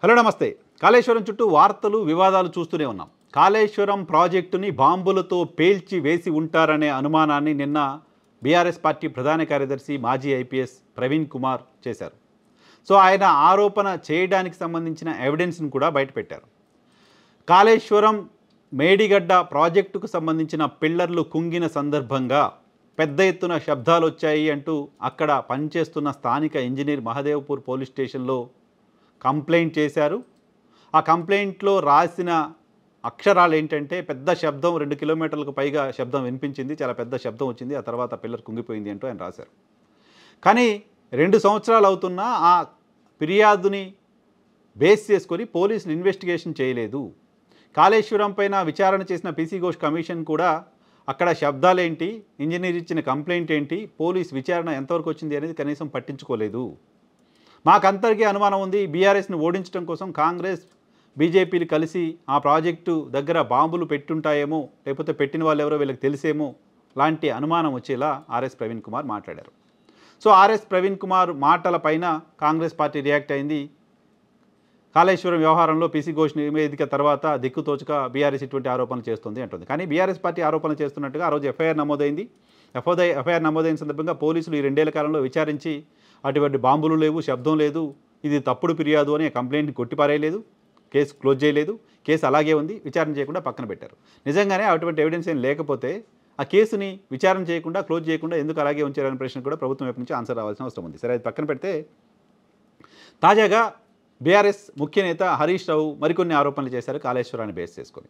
Hello నమస్తే. కాళేశ్వరం చుట్టూ వార్తలు వివాదాలు చూస్తూనే ఉన్నాం. కాళేశ్వరం ప్రాజెక్టుని బాంబులతో పేల్చి వేసి ఉంటారనే అనుమానాన్ని నిన్న బీఆర్ఎస్ పార్టీ ప్రధాన కార్యదర్శి మాజీ ఐపీఎస్ ప్రవీణ్ కుమార్ చేశారు. సో ఆయన ఆరోపణ చేయడానికి సంబంధించిన ఎవిడెన్స్ను కూడా బయటపెట్టారు. కాళేశ్వరం మేడిగడ్డ ప్రాజెక్టుకు సంబంధించిన పిల్లర్లు కుంగిన సందర్భంగా పెద్ద ఎత్తున శబ్దాలు వచ్చాయి అంటూ అక్కడ పనిచేస్తున్న స్థానిక ఇంజనీర్ మహదేవ్పూర్ పోలీస్ స్టేషన్లో కంప్లైంట్ చేశారు. ఆ కంప్లైంట్లో రాసిన అక్షరాలు ఏంటంటే పెద్ద శబ్దం 2 కిలోమీటర్లకు పైగా శబ్దం వినిపించింది, చాలా పెద్ద శబ్దం వచ్చింది, ఆ తర్వాత పిల్లర్ కుంగిపోయింది అంటూ ఆయన రాశారు. కానీ 2 సంవత్సరాలు అవుతున్నా ఆ ఫిర్యాదుని బేస్ చేసుకొని పోలీసులు ఇన్వెస్టిగేషన్ చేయలేదు. కాళేశ్వరం పైన విచారణ చేసిన పీసీ ఘోష్ కమిషన్ కూడా అక్కడ శబ్దాలేంటి, ఇంజనీర్ ఇచ్చిన కంప్లైంట్ ఏంటి, పోలీస్ విచారణ ఎంతవరకు వచ్చింది అనేది కనీసం పట్టించుకోలేదు. మాకందరికీ అనుమానం ఉంది, బీఆర్ఎస్ని ఓడించడం కోసం కాంగ్రెస్ బీజేపీలు కలిసి ఆ ప్రాజెక్టు దగ్గర బాంబులు పెట్టుంటాయేమో, లేకపోతే పెట్టిన వాళ్ళు ఎవరో వీళ్ళకి తెలిసేమో లాంటి అనుమానం వచ్చేలా ఆర్ఎస్ ప్రవీణ్ కుమార్ మాట్లాడారు. సో ఆర్ఎస్ ప్రవీణ్ కుమార్ మాటల పైన కాంగ్రెస్ పార్టీ రియాక్ట్ అయింది. కాళేశ్వరం వ్యవహారంలో పీసీ ఘోష్ నివేదిక తర్వాత దిక్కుతోచక బీఆర్ఎస్ ఇటువంటి ఆరోపణలు చేస్తుంది అంటుంది. కానీ బీఆర్ఎస్ పార్టీ ఆరోపణలు చేస్తున్నట్టుగా ఆ రోజు ఎఫ్ఐఆర్ నమోదైంది. ఎఫ్ఐఆర్ నమోదైన సందర్భంగా పోలీసులు ఈ 2 ఏళ్ల కాలంలో విచారించి అటువంటి బాంబులు లేవు, శబ్దం లేదు, ఇది తప్పుడు ఫిర్యాదు అని కంప్లైంట్ కొట్టిపారేయలేదు, కేసు క్లోజ్ చేయలేదు, కేసు అలాగే ఉంది, విచారణ చేయకుండా పక్కన పెట్టారు. నిజంగానే అటువంటి ఎవిడెన్స్ ఏం లేకపోతే ఆ కేసుని విచారణ చేయకుండా క్లోజ్ చేయకుండా ఎందుకు అలాగే ఉంచారనే ప్రశ్న కూడా ప్రభుత్వం వైపు నుంచి ఆన్సర్ రావాల్సిన అవసరం ఉంది. సరే, అది పక్కన పెడితే తాజాగా బీఆర్ఎస్ ముఖ్య నేత హరీష్ రావు మరికొన్ని ఆరోపణలు చేశారు కాళేశ్వరాన్ని బేస్ చేసుకొని.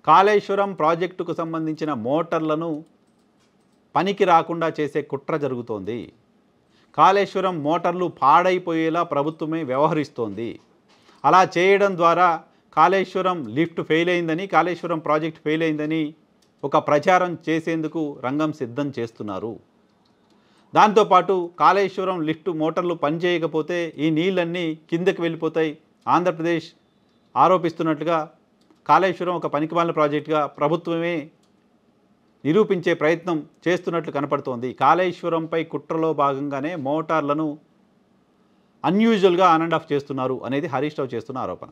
కాళేశ్వరం ప్రాజెక్టుకు సంబంధించిన మోటార్లను పనికి రాకుండా చేసే కుట్ర జరుగుతోంది. కాళేశ్వరం మోటార్లు పాడైపోయేలా ప్రభుత్వమే వ్యవహరిస్తోంది. అలా చేయడం ద్వారా కాళేశ్వరం లిఫ్ట్ ఫెయిల్ అయిందని, కాళేశ్వరం ప్రాజెక్ట్ ఫెయిల్ అయిందని ఒక ప్రచారం చేసేందుకు రంగం సిద్ధం చేస్తున్నారు. దాంతోపాటు కాళేశ్వరం లిఫ్ట్ మోటార్లు పనిచేయకపోతే ఈ నీళ్ళన్నీ కిందకి వెళ్ళిపోతాయి, ఆంధ్రప్రదేశ్ ఆరోపిస్తున్నట్లుగా కాళేశ్వరం ఒక పనికిమాలిన ప్రాజెక్టుగా ప్రభుత్వమే నిరూపించే ప్రయత్నం చేస్తున్నట్లు కనపడుతోంది. కాళేశ్వరంపై కుట్రలో భాగంగానే మోటార్లను అన్యూజువల్గా ఆన్ అండ్ ఆఫ్ చేస్తున్నారు అనేది హరీష్ రావు చేస్తున్న ఆరోపణ.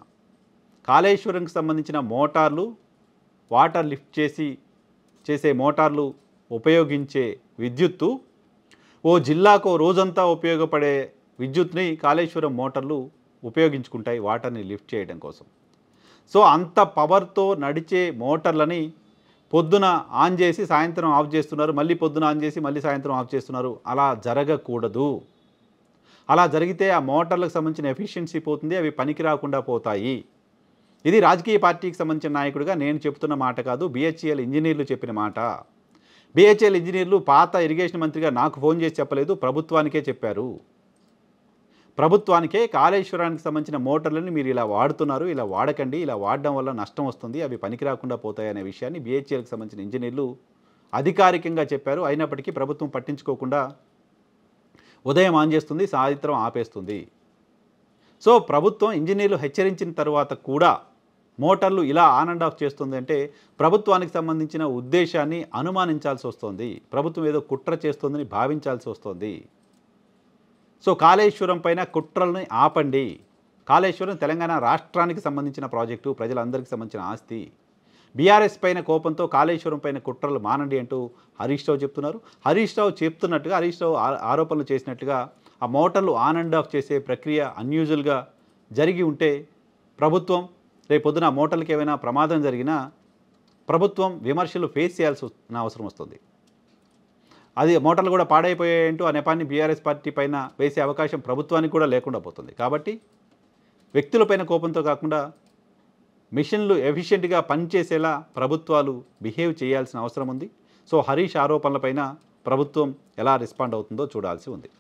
కాళేశ్వరంకి సంబంధించిన మోటార్లు, వాటర్ లిఫ్ట్ చేసే మోటార్లు ఉపయోగించే విద్యుత్తు ఓ జిల్లాకో రోజంతా ఉపయోగపడే విద్యుత్ని కాళేశ్వరం మోటార్లు ఉపయోగించుకుంటాయి వాటర్ని లిఫ్ట్ చేయడం కోసం. సో అంత పవర్తో నడిచే మోటార్లని పొద్దున ఆన్ చేసి సాయంత్రం ఆఫ్ చేస్తున్నారు, మళ్ళీ పొద్దున ఆన్ చేసి మళ్ళీ సాయంత్రం ఆఫ్ చేస్తున్నారు. అలా జరగకూడదు. అలా జరిగితే ఆ మోటార్లకు సంబంధించిన ఎఫిషియన్సీ పోతుంది, అవి పనికి రాకుండా పోతాయి. ఇది రాజకీయ పార్టీకి సంబంధించిన నాయకుడిగా నేను చెప్తున్న మాట కాదు, బిహెచ్ఈఎల్ ఇంజనీర్లు చెప్పిన మాట. బిహెచ్ఈఎల్ ఇంజనీర్లు పాత ఇరిగేషన్ మంత్రిగా నాకు ఫోన్ చేసి చెప్పలేదు, ప్రభుత్వానికే చెప్పారు. ప్రభుత్వానికే కాళేశ్వరానికి సంబంధించిన మోటార్లని మీరు ఇలా వాడుతున్నారు, ఇలా వాడకండి, ఇలా వాడడం వల్ల నష్టం వస్తుంది, అవి పనికి రాకుండా పోతాయి అనే విషయాన్ని బిహెచ్ఈఎల్కి సంబంధించిన ఇంజనీర్లు అధికారికంగా చెప్పారు. అయినప్పటికీ ప్రభుత్వం పట్టించుకోకుండా ఉదయం ఆన్ చేస్తుంది, సాయంత్రం ఆపేస్తుంది. సో ప్రభుత్వం ఇంజనీర్లు హెచ్చరించిన తర్వాత కూడా మోటార్లు ఇలా ఆన్ అండ్ ఆఫ్ చేస్తుంది అంటే ప్రభుత్వానికి సంబంధించిన ఉద్దేశాన్ని అనుమానించాల్సి వస్తుంది, ప్రభుత్వం ఏదో కుట్ర చేస్తుందని భావించాల్సి వస్తుంది. సో కాళేశ్వరం పైన కుట్రల్ని ఆపండి. కాళేశ్వరం తెలంగాణ రాష్ట్రానికి సంబంధించిన ప్రాజెక్టు, ప్రజలందరికీ సంబంధించిన ఆస్తి. బీఆర్ఎస్ పైన కోపంతో కాళేశ్వరం పైన కుట్రలు మానండి అంటూ హరీష్ రావు చెప్తున్నారు. హరీష్ రావు చెప్తున్నట్టుగా, హరీష్ రావు ఆరోపణలు చేసినట్టుగా ఆ మోటార్లు ఆన్ అండ్ ఆఫ్ చేసే ప్రక్రియ అన్యూజువల్గా జరిగి ఉంటే ప్రభుత్వం రేపొద్దున మోటార్లకి ఏమైనా ప్రమాదం జరిగినా ప్రభుత్వం విమర్శలు ఫేస్ చేయాల్సిన అవసరం వస్తుంది. అది మోటార్లు కూడా పాడైపోయాయంటూ ఆ నెపాన్ని బీఆర్ఎస్ పార్టీ పైన వేసే అవకాశం ప్రభుత్వానికి కూడా లేకుండా పోతుంది. కాబట్టి వ్యక్తులపైన కోపంతో కాకుండా మిషన్లు ఎఫిషియెంట్గా పనిచేసేలా ప్రభుత్వాలు బిహేవ్ చేయాల్సిన అవసరం ఉంది. సో హరీష్ ఆరోపణలపైన ప్రభుత్వం ఎలా రెస్పాండ్ అవుతుందో చూడాల్సి ఉంది.